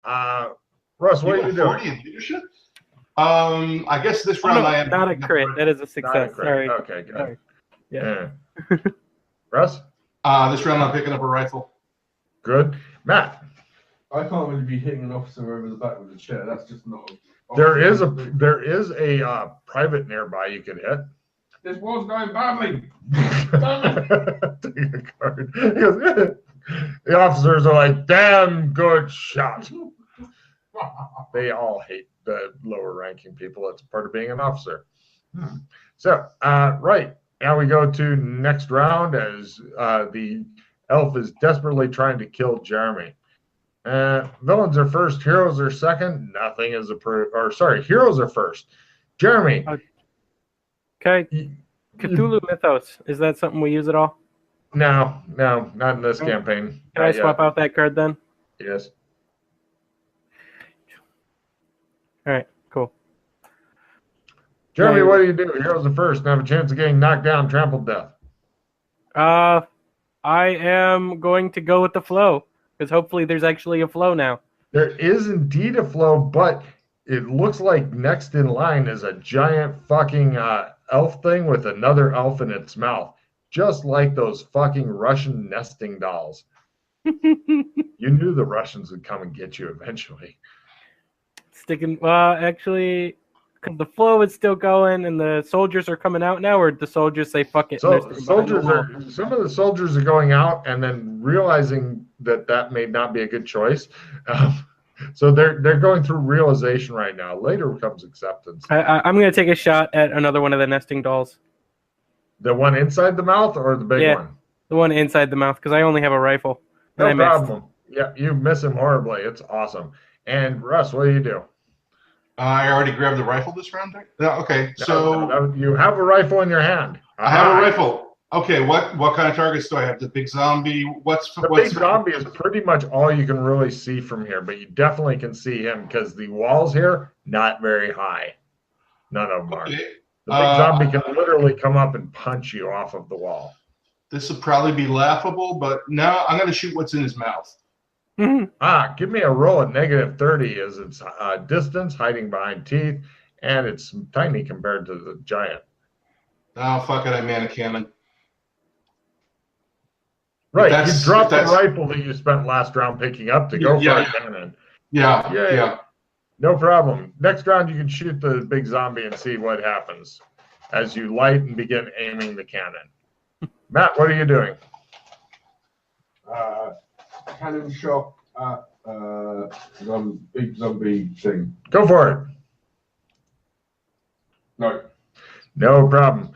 Russ, what are you doing? 40 in leadership? I guess this round I am not a crit. That is a success. Sorry. Okay, good. Sorry. Yeah. Russ? This round I'm picking up a rifle. Good. Matt? I can't really be hitting an officer over the back with a chair. That's just not. There is a private nearby you could hit. This was going badly. Take a card. The officers are like, damn good shot. They all hate the lower ranking people. That's part of being an officer. So, right. Now we go to next round as the elf is desperately trying to kill Jeremy. Villains are first, heroes are second. Nothing is approved. Or sorry, heroes are first. Jeremy. Okay. Cthulhu Mythos. Is that something we use at all? No, not in this campaign. Can I swap out that card then? Yes. All right, cool. Jeremy, what do you do? Heroes are first and have a chance of getting knocked down, trampled to death. I am going to go with the flow, because hopefully there's actually a flow now. There is indeed a flow, but it looks like next in line is a giant fucking elf thing with another elf in its mouth, just like those fucking Russian nesting dolls. You knew the Russians would come and get you eventually. Actually, the flow is still going and the soldiers are coming out now, or the soldiers say fuck it? So some of the soldiers are going out and then realizing that may not be a good choice. So they're going through realization right now. Later comes acceptance. I'm going to take a shot at another one of the nesting dolls. The one inside the mouth or the big one? The one inside the mouth, because I only have a rifle. No problem. Yeah, you miss him horribly. It's awesome. And Russ, what do you do? I already grabbed the rifle this round. Okay, so you have a rifle in your hand. I have a rifle. Okay, what kind of targets do I have? The big zombie? The big zombie is pretty much all you can really see from here, but you definitely can see him because the walls here not very high. None of them are. The big zombie can literally come up and punch you off of the wall. This will probably be laughable, but no, I'm going to shoot what's in his mouth. Give me a roll at -30 as its distance, hiding behind teeth, and it's tiny compared to the giant. Oh, fuck it, I man a cannon. Right, you dropped the rifle that you spent last round picking up to go for a cannon. Yeah. No problem. Next round, you can shoot the big zombie and see what happens as you light and begin aiming the cannon. Matt, what are you doing? Cannon shot at big zombie thing. Go for it. No problem.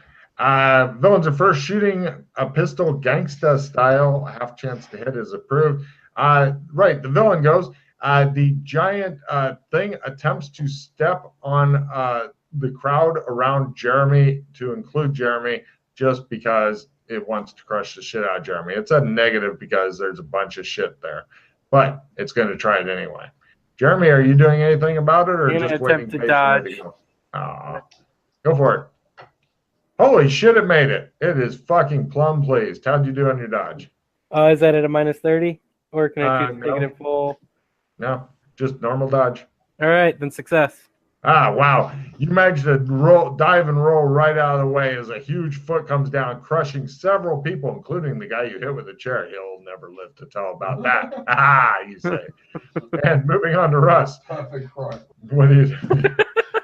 Villains are first, shooting a pistol gangsta style. Half chance to hit is approved. Right, the villain goes. The giant thing attempts to step on the crowd around Jeremy, to include Jeremy, just because it wants to crush the shit out of Jeremy. It's a negative because there's a bunch of shit there, but it's going to try it anyway. Jeremy, are you doing anything about it, or just waiting to dodge? Go for it. Holy shit, it made it. It is fucking plumb pleased. How'd you do on your dodge? Is that at a -30? Or can I choose negative full? No, just normal dodge. All right, then success. Wow. You managed to dive and roll right out of the way as a huge foot comes down, crushing several people, including the guy you hit with a chair. He'll never live to tell about that. You say. And moving on to Russ. Perfect crime. What do you do?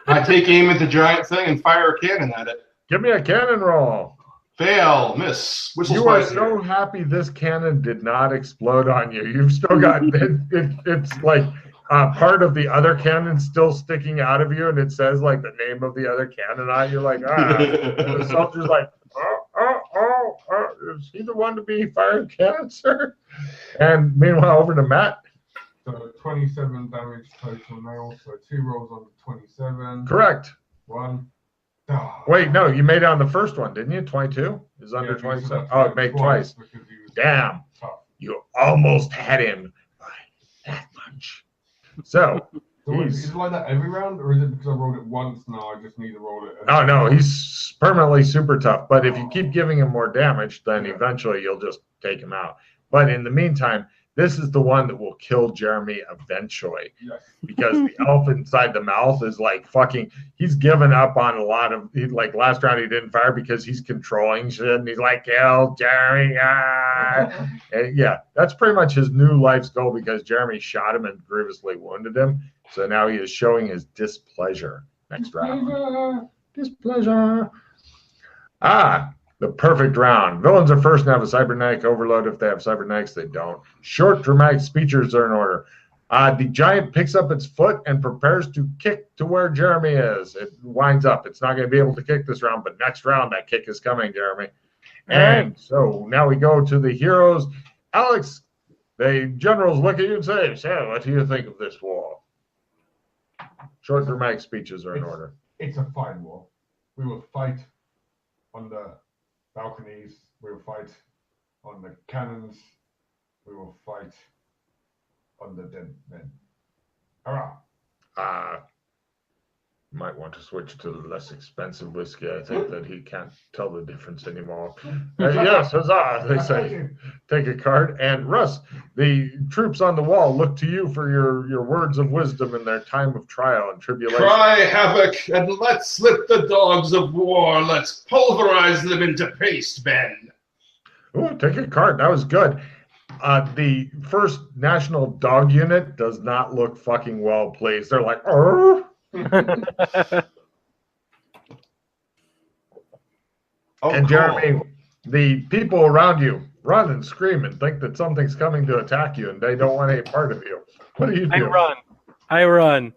I take aim at the giant thing and fire a cannon at it. Give me a cannon roll. Fail. Miss. Whistle You are spice so happy this cannon did not explode on you. You've still got it's like part of the other cannon still sticking out of you, and it says like the name of the other cannon on it. You're like, And the soldier's like, is he the one to be firing cannons, sir? And meanwhile, over to Matt. So 27 damage total now. So 2 rolls on the 27. Correct. 1. Wait, no, you made it on the first one, didn't you? 22 is under 27. Oh, it made twice. Damn, you almost had him by that much. So is it like that every round, or is it because I rolled it once now I just need to roll it? Oh no, he's permanently super tough. But if you keep giving him more damage, then eventually you'll just take him out. But in the meantime, This is the one that will kill Jeremy eventually. Yes. Because the elf inside the mouth is like fucking, he's given up on a lot of, like last round he didn't fire because he's controlling shit and he's like, kill Jeremy. Ah. And yeah, that's pretty much his new life's goal because Jeremy shot him and grievously wounded him. So now he is showing his displeasure next round. Displeasure. The perfect round. Villains are first and have a cybernetic overload. If they have cybernetics, they don't. Short, dramatic speeches are in order. The giant picks up its foot and prepares to kick to where Jeremy is. It winds up. It's not going to be able to kick this round, but next round that kick is coming, Jeremy. And so now we go to the heroes. Alex, the generals look at you and say, so what do you think of this war? Short, dramatic speeches are in order. It's a fine war. We will fight on the balconies. We will fight on the cannons. We will fight on the dead men. Hurrah! Might want to switch to the less expensive whiskey. I think that he can't tell the difference anymore. Yes, huzzah, they say. Take a card. And Russ, the troops on the wall look to you for your words of wisdom in their time of trial and tribulation. Cry havoc and let's slip the dogs of war. Let's pulverize them into paste, men. Ooh, take a card. That was good. The first National Dog Unit does not look fucking well pleased. They're like, oh. And Jeremy, the people around you run and scream and think that something's coming to attack you and they don't want any part of you. What do you do? I run.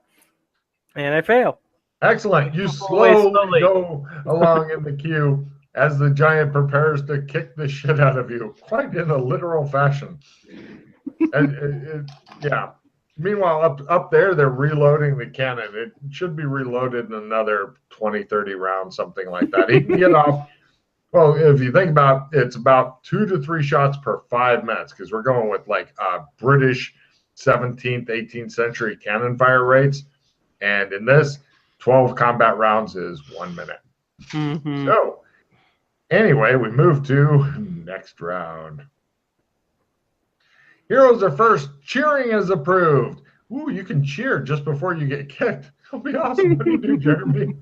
And I fail. Excellent. You slowly go along in the queue as the giant prepares to kick the shit out of you, quite in a literal fashion. And yeah. Meanwhile, up there, they're reloading the cannon. It should be reloaded in another 20, 30 rounds, something like that. He can get off. Well, if you think about it, it's about 2 to 3 shots per 5 minutes because we're going with like British 17th, 18th century cannon fire rates. And in this, 12 combat rounds is 1 minute. Mm-hmm. So anyway, we move to next round. Heroes are first. Cheering is approved. Ooh, you can cheer just before you get kicked. That'll be awesome. What do you do, Jeremy?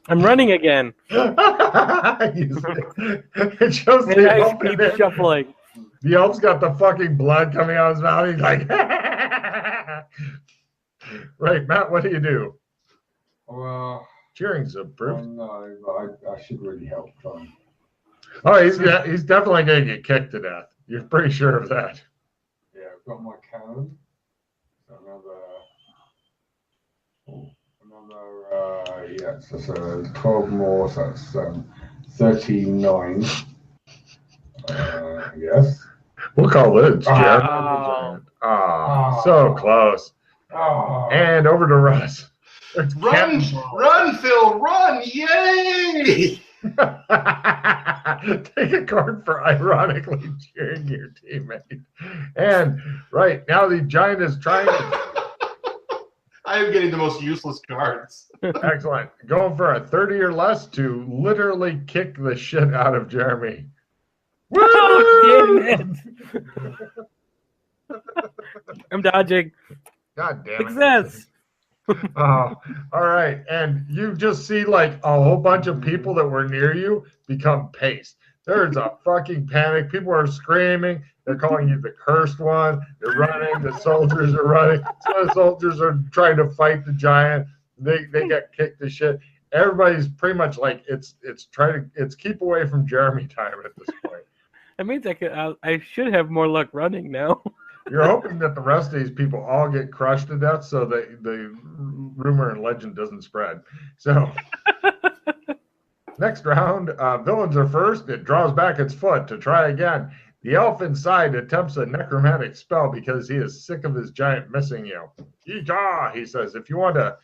I'm running again. It shows and I keep shuffling. The elf's got the fucking blood coming out of his mouth. He's like, right, Matt, what do you do? Well, cheering's approved. No, but I should really help try. Oh, he's definitely going to get kicked to death. You're pretty sure of that. Yeah, I've got my cannon. So 12 more, so that's 39. Yes. We'll call it. So close. And over to Russ. Run, Phil, run! Yay! Take a card for ironically cheering your teammate. And right now the giant is trying to... I am getting the most useless cards. Excellent. Going for a 30 or less to literally kick the shit out of Jeremy. Oh, damn it. I'm dodging. God damn it. Success. All right. And you just see like a whole bunch of people that were near you become paste. There's a fucking panic. People are screaming. They're calling you the cursed one. They're running. The soldiers are running. Some of the soldiers are trying to fight the giant. They get kicked to shit. Everybody's pretty much like it's keep away from Jeremy time at this point. That means I should have more luck running now. You're hoping that the rest of these people all get crushed to death so that the rumor and legend doesn't spread. So next round, villains are first. It draws back its foot to try again. The elf inside attempts a necromantic spell because he is sick of his giant missing you. Yeehaw, he says. If you want to,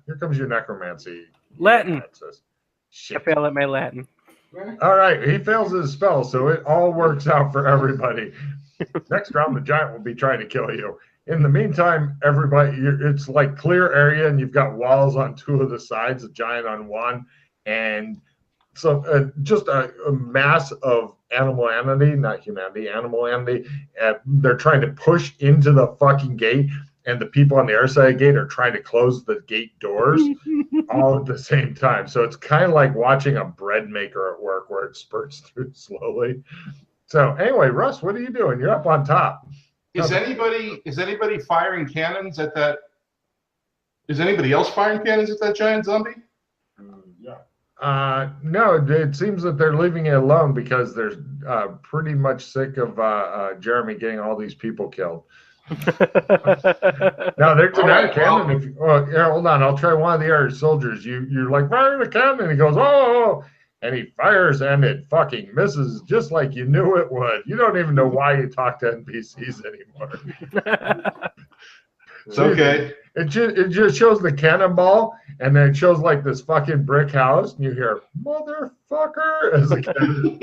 here comes your necromancy. Latin. Shit. I fail at my Latin. All right, he fails his spell, so it all works out for everybody. Next round, the giant will be trying to kill you. In the meantime, everybody, it's like clear area, and you've got walls on 2 of the sides, a giant on one, and So just a mass of animal entity, not humanity, animal entity. They're trying to push into the fucking gate, and the people on the other side of the gate are trying to close the gate doors all at the same time. So it's kind of like watching a bread maker at work where it spurts through slowly. So anyway, Russ, what are you doing? You're up on top. Is anybody firing cannons at that? Is anybody else firing cannons at that giant zombie? Yeah. No, it seems that they're leaving it alone because they're pretty much sick of Jeremy getting all these people killed. Now there's another cannon. If yeah, hold on, I'll try one of the other soldiers. You're like fire the cannon, and he goes oh, and he fires and it fucking misses just like you knew it would. You don't even know why you talk to NPCs anymore. It's okay. It just shows the cannonball, and then it shows like this fucking brick house, and you hear "motherfucker" as a cannon.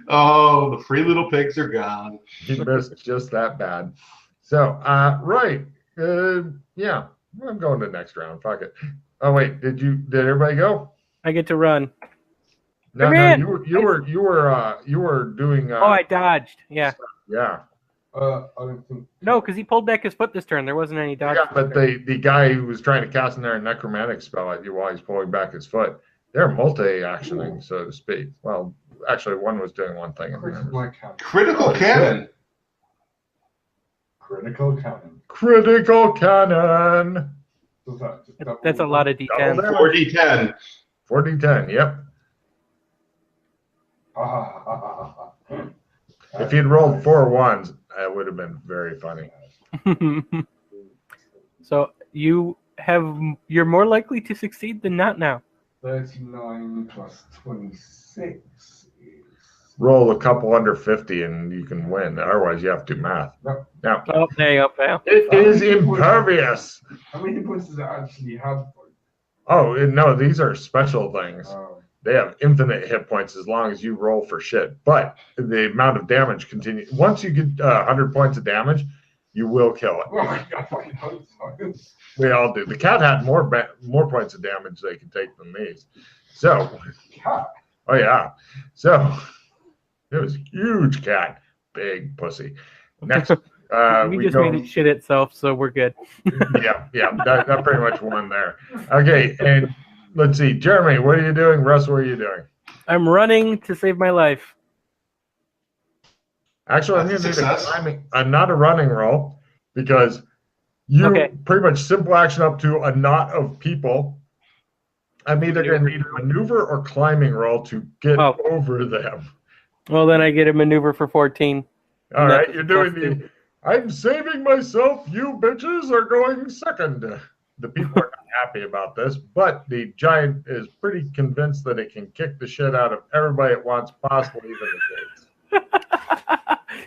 Oh, the free little pigs are gone. He missed just that bad. So, right, yeah, I'm going to the next round. Fuck it. Oh wait, did everybody go? I get to run. No, you were doing. Oh, I dodged. Yeah. Yeah. I don't think. No, because he pulled back his foot this turn. There wasn't any dodge. Yeah, but the guy who was trying to cast another necromantic spell at you while he's pulling back his foot, they're multi-actioning, so to speak. Well, actually, one was doing one thing. Critical cannon. Critical cannon. Critical cannon. That's a lot of D10. 4d10. 4d10, yep. If you'd rolled 4 ones, that would have been very funny. So you're more likely to succeed than not now. 39 plus 26 is... Roll a couple under 50 and you can win. Otherwise, you have to do math. No. Now, Oh, there you go, pal. it is impervious. How many points does it actually have? Oh, no, these are special things. Oh. They have infinite hit points as long as you roll for shit. But the amount of damage continues. Once you get 100 points of damage, you will kill it. Oh my God. We all do. The cat had more points of damage they could take than these. So, oh yeah. So, it was a huge cat. Big pussy. Next, we just made it shit itself, so we're good. yeah. That pretty much won there. Okay, and let's see. Jeremy, what are you doing? Russ, what are you doing? I'm running to save my life. Actually, I'm going to do a climbing, not a running roll, because you pretty much simple action up to a knot of people. I'm either going to need a maneuver or climbing roll to get over them. Well, then I get a maneuver for 14. All right, you're doing the I'm saving myself, you bitches are going second. The people are not happy about this, but the giant is pretty convinced that it can kick the shit out of everybody at once, possibly even the kids.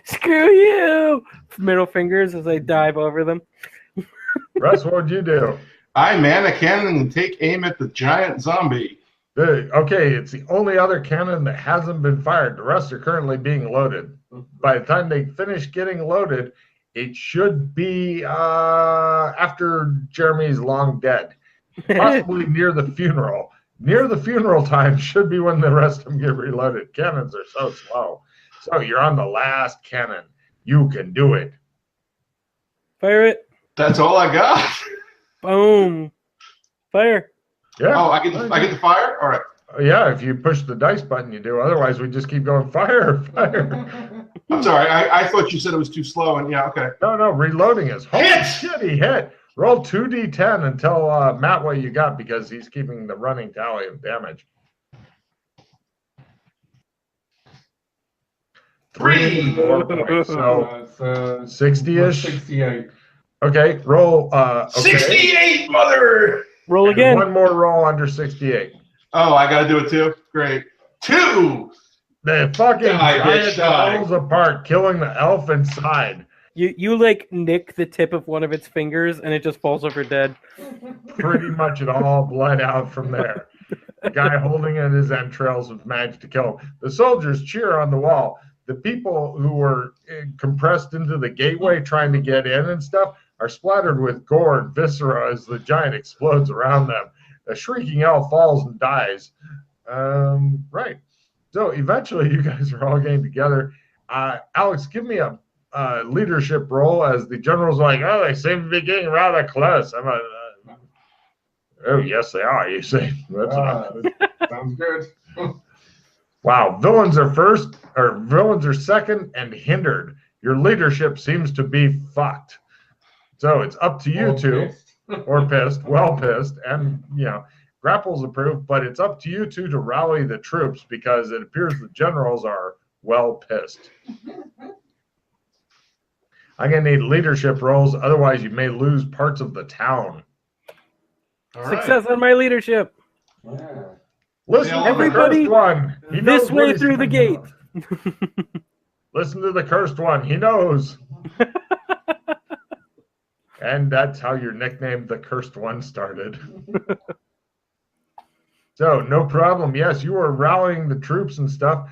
Screw you! Middle fingers as I dive over them. Russ, what would you do? I man a cannon and take aim at the giant zombie. Okay, it's the only other cannon that hasn't been fired. The rest are currently being loaded. By the time they finish getting loaded, it should be after Jeremy's long dead. Possibly near the funeral. Near the funeral time should be when the rest of them get reloaded. Cannons are so slow. So you're on the last cannon. You can do it. Fire it. That's all I got. Boom. Fire. Yeah. Oh, I get the fire? All right. Yeah, if you push the dice button, you do. Otherwise, we just keep going fire, fire. I'm sorry. I thought you said it was too slow. And yeah, okay. No, reloading is. Holy shit, he hit. Roll 2d10 and tell Matt what you got because he's keeping the running tally of damage. 3 more points. So 60-ish. 68. Okay, roll. 68, mother. Roll again. One more roll under 68. Oh, I gotta do it too. Great. 2. The fucking giant falls apart, killing the elf inside. You like nick the tip of one of its fingers and it just falls over dead. Pretty much it all bled out from there. The guy holding in his entrails has managed to kill him. The soldiers cheer on the wall. The people who were compressed into the gateway trying to get in and stuff are splattered with gore and viscera as the giant explodes around them. a shrieking elf falls and dies. Right. So eventually, you guys are all getting together. Alex, give me a leadership role as the general's like, oh, they seem to be getting rather close. I'm oh, yes, they are. You see, Sounds good. wow. Villains are second and hindered. Your leadership seems to be fucked. So it's up to you two, or pissed, well pissed, and Grapple's approved, but it's up to you two to rally the troops because it appears the generals are well pissed. I'm going to need leadership roles, otherwise you may lose parts of the town. All right. Success on my leadership. Yeah. Listen to Everybody, the cursed one. He this knows way what he's through the gate. talking about. Listen to the cursed one. He knows. And that's how your nickname, the Cursed One, started. So, no problem. Yes, you are rallying the troops and stuff.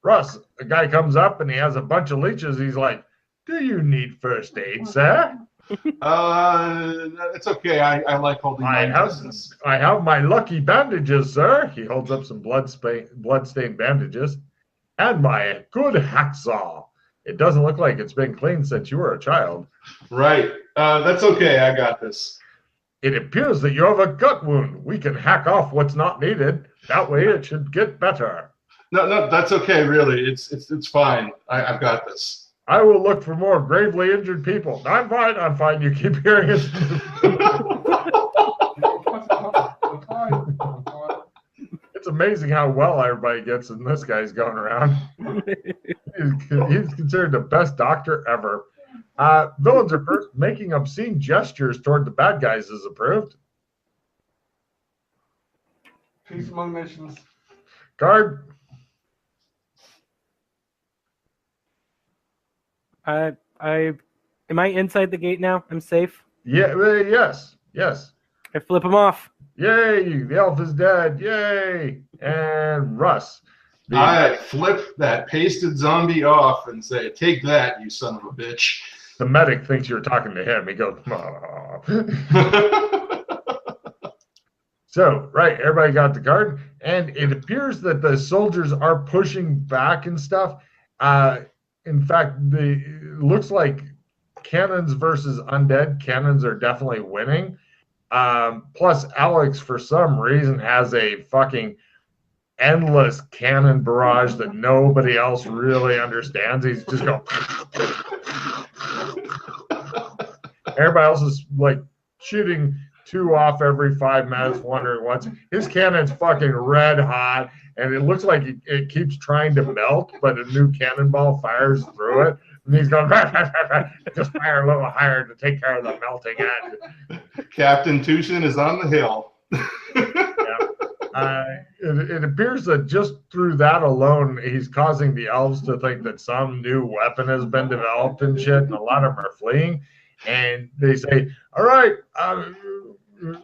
Russ, a guy comes up and he has a bunch of leeches. He's like, do you need first aid, sir? It's okay. I like holding my distance. I have my lucky bandages, sir. He holds up some blood-stained bandages. And my good hacksaw. It doesn't look like it's been cleaned since you were a child. Right. That's okay. I got this. It appears that you have a gut wound. We can hack off what's not needed. That way it should get better. No, that's okay. Really, it's fine. I've got this. I will look for more gravely injured people. I'm fine. You keep hearing it. It's amazing how well everybody gets when this guy's going around. He's considered the best doctor ever. Villains are first. Making obscene gestures toward the bad guys is approved. Peace among nations. Guard. Am I inside the gate now? I'm safe. Yeah. Yes. I flip him off. Yay! The elf is dead. Yay! And Russ. I flip that pasted zombie off and say, "Take that, you son of a bitch." The medic thinks you're talking to him. He goes, "Oh." So, right, everybody got the card, and it appears that the soldiers are pushing back and stuff. In fact, it looks like cannons versus undead. Cannons are definitely winning. Plus, Alex, for some reason, has a fucking endless cannon barrage that nobody else really understands. He's just going. Everybody else is like shooting 2 off every 5 minutes, wondering what's. His cannon's fucking red hot, and it looks like it keeps trying to melt, but a new cannonball fires through it. And he's going, just fire a little higher to take care of the melting end. Captain Tushin is on the hill. It appears that just through that alone, he's causing the elves to think that some new weapon has been developed and shit, and a lot of them are fleeing. And they say, all right, it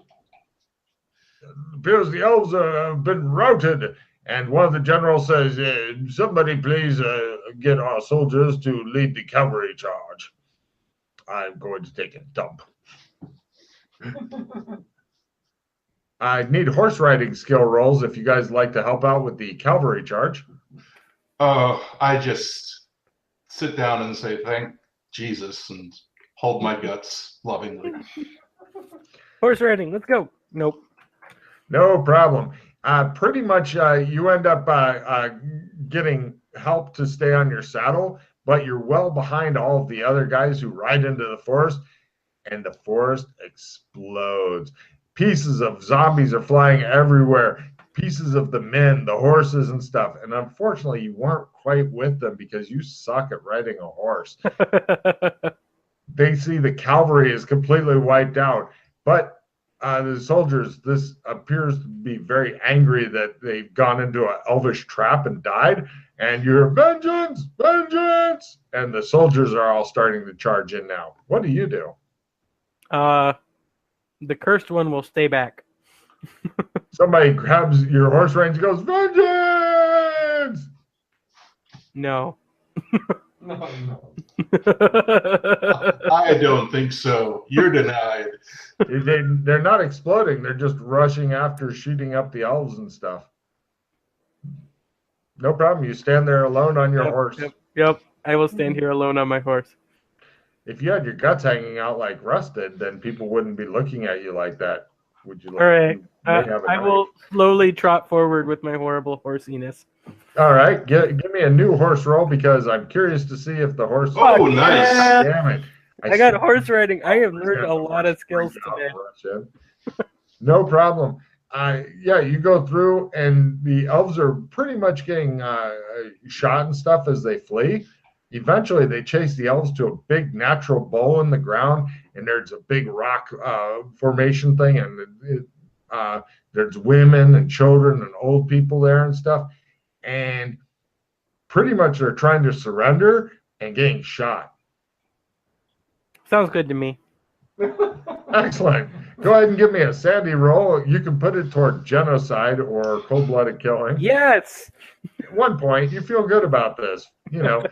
appears the elves have been routed. And one of the generals says, somebody please get our soldiers to lead the cavalry charge. I'm going to take a dump. I need horse riding skill rolls if you guys like to help out with the cavalry charge. I just sit down and say, thank Jesus, and hold my guts lovingly. Horse riding, let's go. Nope. No problem. Pretty much you end up getting help to stay on your saddle, but you're well behind all of the other guys who ride into the forest, and the forest explodes. Pieces of zombies are flying everywhere. Pieces of the men, the horses and stuff. And unfortunately, you weren't quite with them because you suck at riding a horse. They see the cavalry is completely wiped out. But the soldiers, this appears to be very angry that they've gone into an elvish trap and died. And you're, vengeance, vengeance! And the soldiers are all starting to charge in now. What do you do? The cursed one will stay back. Somebody grabs your horse reins and goes, vengeance! No. No. I don't think so. You're denied. They're not exploding. They're just rushing after shooting up the elves and stuff. No problem. You stand there alone on your horse. Yep. I will stand here alone on my horse. If you had your guts hanging out like rusted, then people wouldn't be looking at you like that. Would you? All right. You may have a I will slowly trot forward with my horrible horsiness. All right. Give me a new horse roll because I'm curious to see if the horse. Oh, nice. Yeah. Damn it. I got horse riding. I have learned a lot of skills today. No problem. Yeah, you go through, and the elves are pretty much getting shot and stuff as they flee. Eventually, they chase the elves to a big natural bowl in the ground, and there's a big rock formation thing, and there's women and children and old people there and stuff. And pretty much they're trying to surrender and getting shot. Sounds good to me. Excellent. Go ahead and give me a sandy roll. You can put it toward genocide or cold-blooded killing. Yes. At one point, you feel good about this. You know,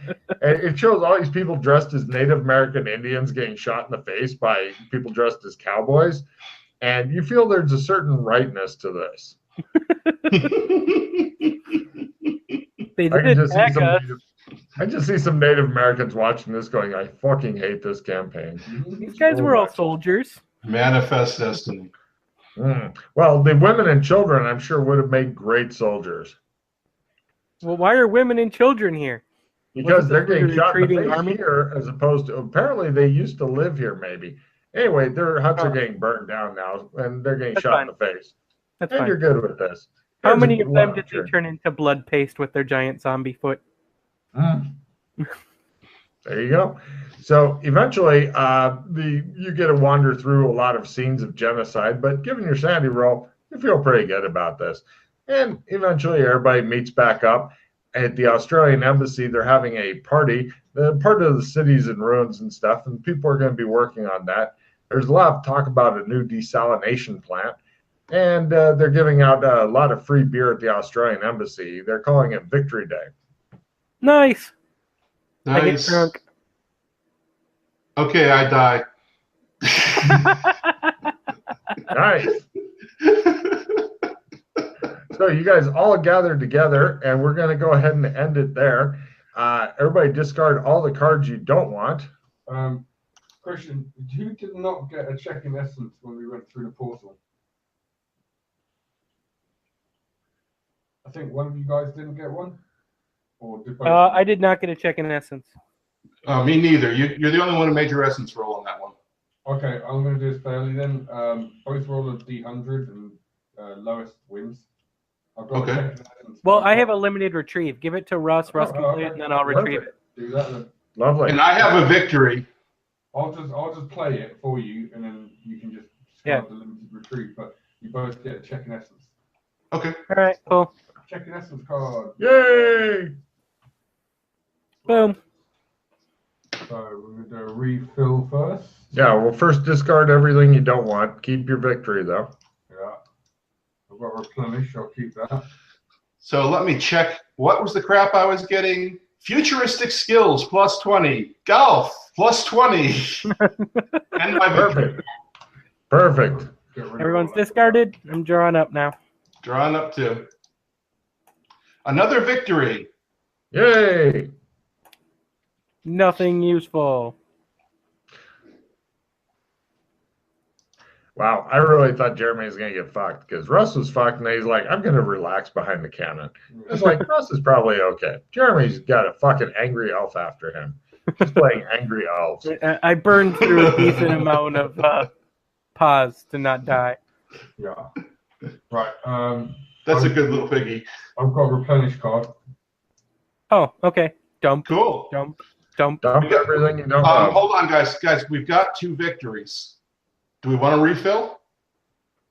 it shows all these people dressed as Native American Indians getting shot in the face by people dressed as cowboys, and you feel there's a certain rightness to this. They did attack us. I just see some Native Americans watching this going, I fucking hate this campaign. These guys were all soldiers. Manifest destiny. Well, the women and children, I'm sure, would have made great soldiers. Well, why are women and children here? Because they're getting shot in the face army here, as opposed to, apparently they used to live here, maybe. Anyway, their huts are getting burned down now, and they're getting shot in the face. That's and fine. You're good with this. How many of them did they turn into blood paste with their giant zombie foot? There you go. So eventually, you get to wander through a lot of scenes of genocide, but given your sanity roll, you feel pretty good about this. And eventually, everybody meets back up at the Australian embassy. They're having a party. Part of the city's in ruins and stuff, and people are going to be working on that. There's a lot of talk about a new desalination plant, and they're giving out a lot of free beer at the Australian embassy. They're calling it Victory Day. Nice. I get Nice. drunk. Okay, I die. Nice. So you guys all gathered together, and we're going to go ahead and end it there. Everybody discard all the cards you don't want. Christian, who did not get a check in essence when we went through the portal? I think one of you guys didn't get one. Or did both? I did not get a check in essence. Me neither. You're the only one who made your essence roll on that one. Okay, I'm going to do this fairly then. Both roll a D100 and lowest wins. I've got Okay. a check in essence. Well, I have a limited retrieve. Give it to Russ. Russ can play okay. it, and then I'll retrieve it. Do that then. Lovely. And I have a victory. I'll just play it for you, and then you can just start the limited retrieve. But you both get a check in essence. Okay. All right, cool. Check in essence card. Yay! Boom. So we're going to do a refill first. Yeah, well, first discard everything you don't want. Keep your victory, though. Yeah. I've got replenish. I'll keep that. So let me check. What was the crap I was getting? Futuristic skills plus 20. Golf plus 20. And my victory. Perfect. Get rid of Everyone's all that. discarded. I'm drawing up now. Drawing up to another victory. Yay! Nothing useful. Wow, I really thought Jeremy was going to get fucked because Russ was fucked, and he's like, I'm going to relax behind the cannon. It's like, Russ is probably okay. Jeremy's got a fucking angry elf after him. He's playing angry elves. I burned through a decent amount of pause to not die. Yeah. Right. That's a good little piggy. I've got a replenish card. Oh, okay. Dump. Cool. Dump. Dump. Dump everything you don't have. Hold on, guys. Guys, we've got 2 victories. Do we want to refill?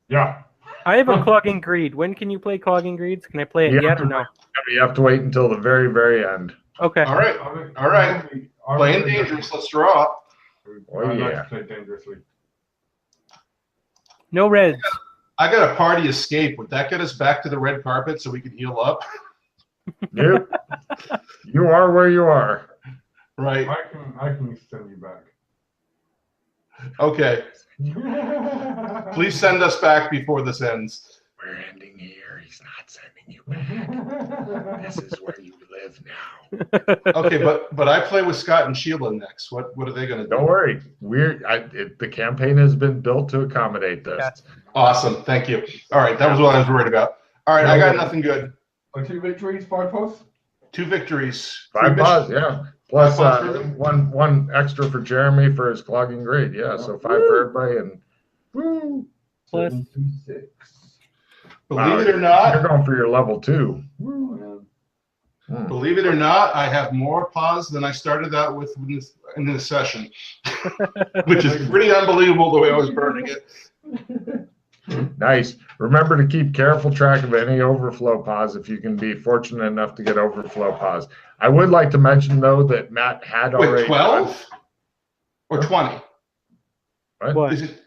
Yeah. I have a clogging greed. When can you play clogging greeds? Can I play it yet or no? You have to wait until the very, very end. Okay. All right. All right. Playing dangerous. Let's draw up. Oh, I like yeah. to play dangerously. No reds. I got a party escape. Would that get us back to the red carpet so we can heal up? Nope. You are where you are. Right. I can send you back. Okay. Please send us back before this ends. We're ending here. He's not sending you back. This is where you live now. Okay, but I play with Scott and Sheila next. What are they going to do? Don't worry. The campaign has been built to accommodate this. Yeah. Awesome. Thank you. All right, that was what I was worried about. All right, I got nothing good. 2 victories, 5 posts. 2 victories. 5 pause, yeah. Plus 5 pause, one extra for Jeremy for his clogging grade. Yeah, so 5 for everybody and woo. Plus 6. Believe it or You're not, going for your level 2. believe it or not, I have more pause than I started out with in this session, which is pretty unbelievable the way I was burning it. Nice. Remember to keep careful track of any overflow pause if you can be fortunate enough to get overflow pause. I would like to mention though that Matt had already. Wait, 12 or 20? what? Is it?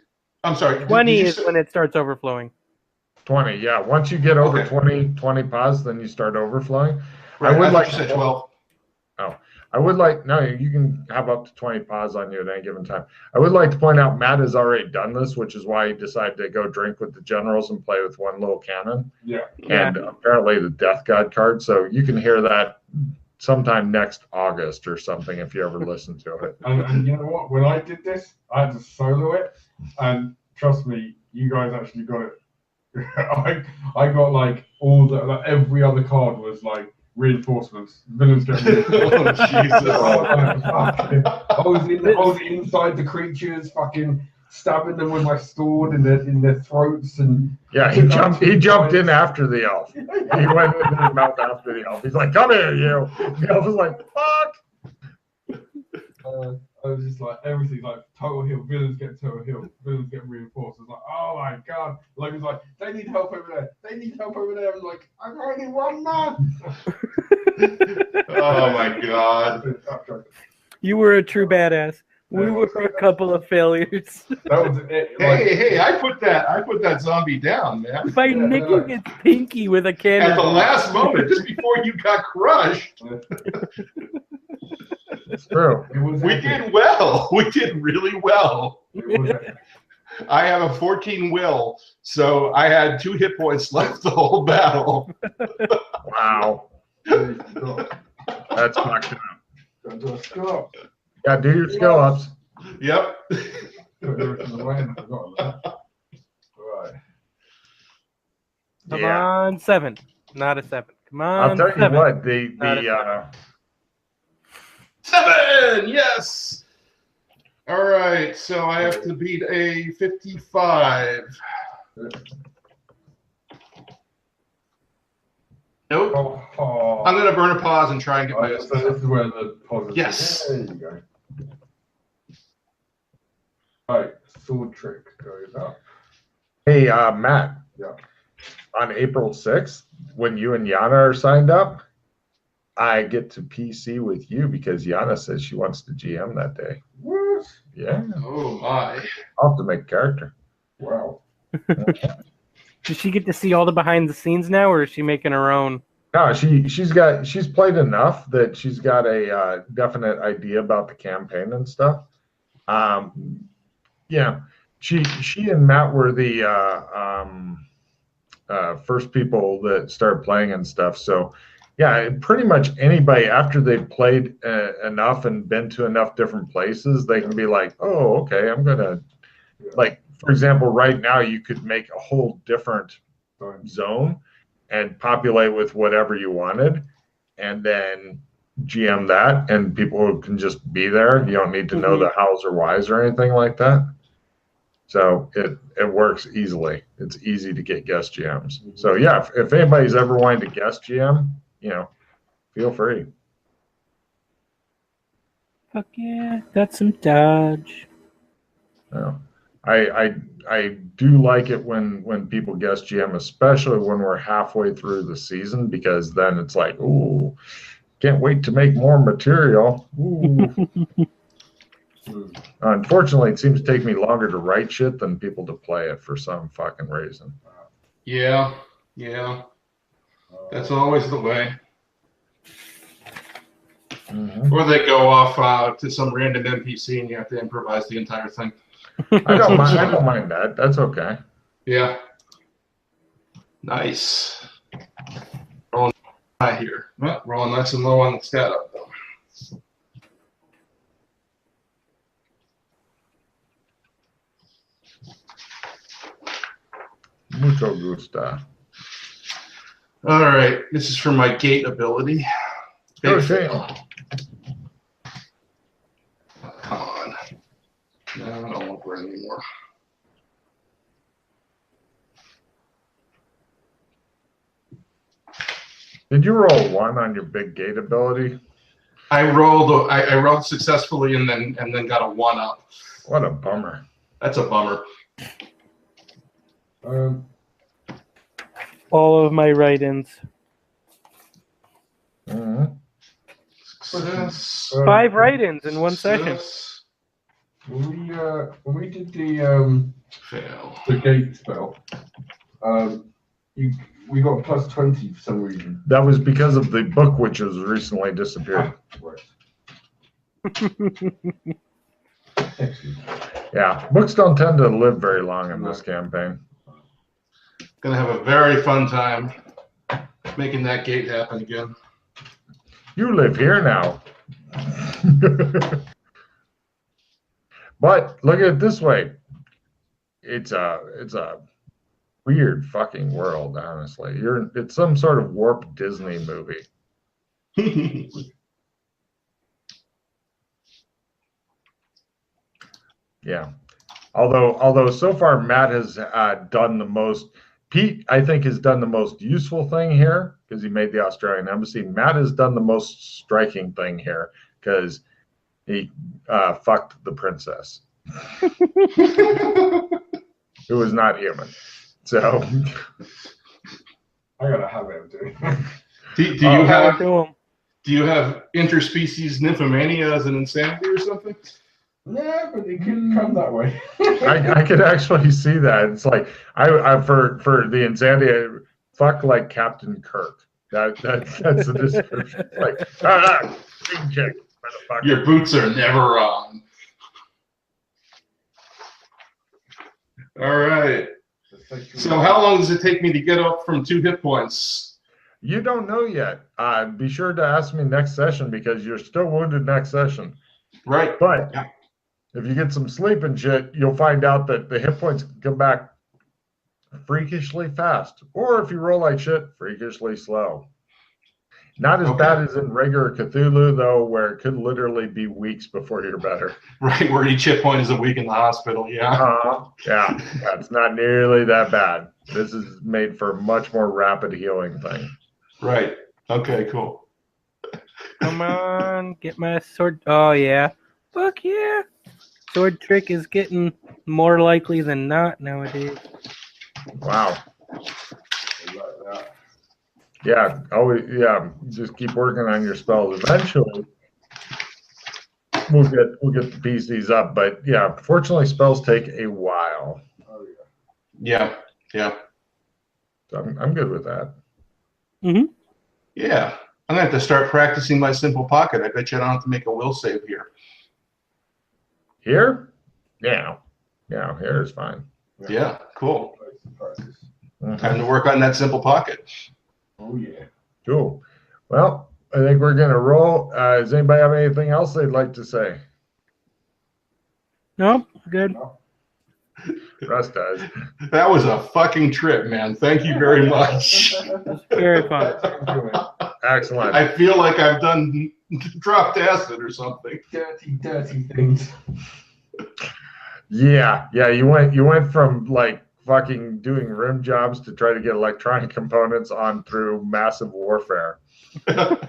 I'm sorry. 20 is when it starts overflowing. 20, yeah. Once you get over Okay. 20 pause, then you start overflowing. Right, I would like you said 12. I would like, no, you can have up to 20 pause on you at any given time. I would like to point out Matt has already done this, which is why he decided to go drink with the generals and play with one little cannon. Yeah. And apparently the Death God card. So you can hear that sometime next August or something if you ever listen to it. And you know what? When I did this, I had to solo it. And trust me, you guys actually got it. I got like every other card was like reinforcements. Villains get reinforcements. Oh, Jesus. I was inside the creatures, fucking stabbing them with my sword in their throats, and yeah, he jumped in after the elf. He went into his mouth after the elf. He's like, "Come here, you." The elf was like, "Fuck." I was just like, everything's like total heal. Villains get total heal. Villains get reinforced. It's like, oh my god. Like it's like they need help over there. They need help over there. I'm like, I'm only one man. Oh my god. You were a true badass. We were a couple of failures. That was it. Like, Hey, I put that zombie down, man. By nicking its pinky with a cannon. At the last moment, just before you got crushed. It's true. We did well. We did really well. It I have a 14 will, so I had 2 hit points left the whole battle. Wow, was that's fucked up. Stop. Yeah, do your skill ups. Yep. Right. Come Yeah. on, 7. Not a 7. Come on, I'll tell you 7. what, Not a 7! Yes! All right, so I have to beat a 55. Nope. Oh. I'm going to burn a pause and try and get my... So this is where the positive. Yes. There you go. Right, sword trick goes up. Hey, Matt. Yeah. On April 6th, when you and Yana are signed up, I get to PC with you because Yana says she wants to GM that day. What? Yeah. Oh, my. I'll have to make a character. Wow. Does she get to see all the behind the scenes now, or is she making her own? No, she's played enough that she's got a definite idea about the campaign and stuff. Yeah, she and Matt were the first people that started playing and stuff. So yeah, pretty much anybody after they've played enough and been to enough different places, they can be like, oh, okay, I'm gonna like, for example, right now you could make a whole different zone and populate with whatever you wanted, and then GM that, and people can just be there. You don't need to know the hows or whys or anything like that. So it works easily. It's easy to get guest GMs. So yeah, if anybody's ever wanting to guest GM, feel free. Fuck yeah, got some dodge. I do like it when people guest GM, especially when we're halfway through the season, because then it's like, ooh, can't wait to make more material. Ooh. Unfortunately, it seems to take me longer to write shit than people to play it for some fucking reason. Yeah. That's always the way. Or they go off to some random NPC and you have to improvise the entire thing. I don't mind that. That's okay. Yeah. Nice. Rolling high here. Well, rolling nice and low on the stat up though. Mucho gusta. All right, this is for my gate ability. Go Big Shane. fail. Come on. No, I don't want it anymore. Did you roll 1 on your big gate ability? I rolled successfully and then got a 1 up. What a bummer. That's a bummer. All of my write-ins. Success. 5 write-ins in one session. Success. When we did the Fail. gate spell, we got plus 20 for some reason. That was because of the book which has recently disappeared. Right. Yeah, books don't tend to live very long in this campaign. Gonna have a very fun time making that gate happen again. You live here now. But look at it this way. It's a weird fucking world, honestly. It's some sort of warped Disney movie. Yeah. Although so far Matt has done the most. Pete, I think, has done the most useful thing here because he made the Australian embassy. Matt has done the most striking thing here because he fucked the princess, who is not human. So I gotta have it doing. Do you have interspecies nymphomania as an insanity or something? Yeah, but it could come that way. I could actually see that. It's like I for the insanity, fuck like Captain Kirk. That's the description. It's like big chick, motherfucker. Your boots are never on. All right. So how long does it take me to get up from 2 hit points? You don't know yet. Be sure to ask me next session because you're still wounded next session. Right. But yeah. If you get some sleep and shit, you'll find out that the hit points can come back freakishly fast. Or if you roll like shit, freakishly slow. Not as bad as in regular Cthulhu, though, where it could literally be weeks before you're better. Right, where each hit point is a week in the hospital, yeah. Yeah, it's not nearly that bad. This is made for a much more rapid healing thing. Right. Okay, cool. Come on, get my sword. Oh, yeah. Fuck yeah. Sword trick is getting more likely than not nowadays. Wow. Yeah, just keep working on your spells. Eventually, we'll get the PCs up, but yeah, fortunately, spells take a while. Oh yeah. So I'm good with that. Mm-hmm. Yeah, I'm gonna have to start practicing my simple pocket. I bet you I don't have to make a will save here. Here? Yeah, here is fine. Yeah, cool. Mm-hmm. Time to work on that simple pocket. Oh yeah. Cool. Well, I think we're gonna roll. Does anybody have anything else they'd like to say? No, good. Russ does. That was a fucking trip, man. Thank you very much. It's very fun. Excellent. I feel like I've dropped acid or something. Dirty things. Yeah. You went from like fucking doing rim jobs to try to get electronic components on through massive warfare. Yeah.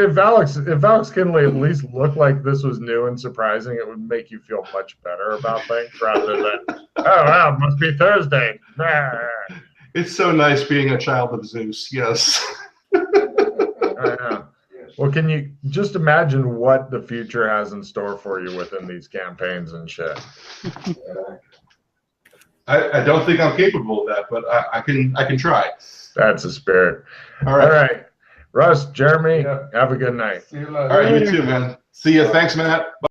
If Alex can at least look like this was new and surprising, it would make you feel much better about things rather than, oh wow, it must be Thursday. It's so nice being a child of Zeus. Yes. Well, can you just imagine what the future has in store for you within these campaigns and shit? I don't think I'm capable of that, but I can try. That's the spirit. All right. All right. Russ, Jeremy, Yeah. have a good night. See you later. All right, you too, man. See ya. Thanks, Matt. Bye.